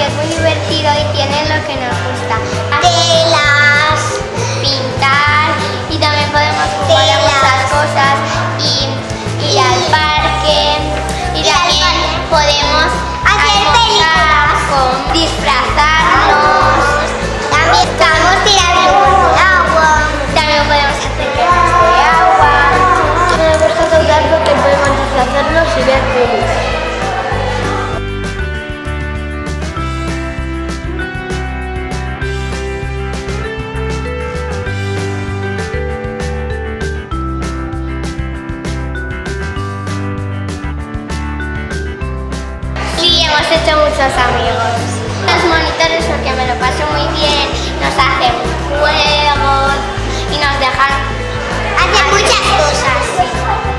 porque es muy divertido y tiene lo que nos gusta. Telas, pintar y también podemos jugar a muchas cosas y ir al parque y también podemos hacer películas, disfrazarnos, también podemos tirarlo con agua, también podemos hacer guerras de agua. Me gusta tocar porque podemos disfrazarnos y ver pelis. Sí, hemos hecho muchos amigos. Los monitores porque me lo paso muy bien, nos hacen juegos y nos dejan hacer muchas cosas.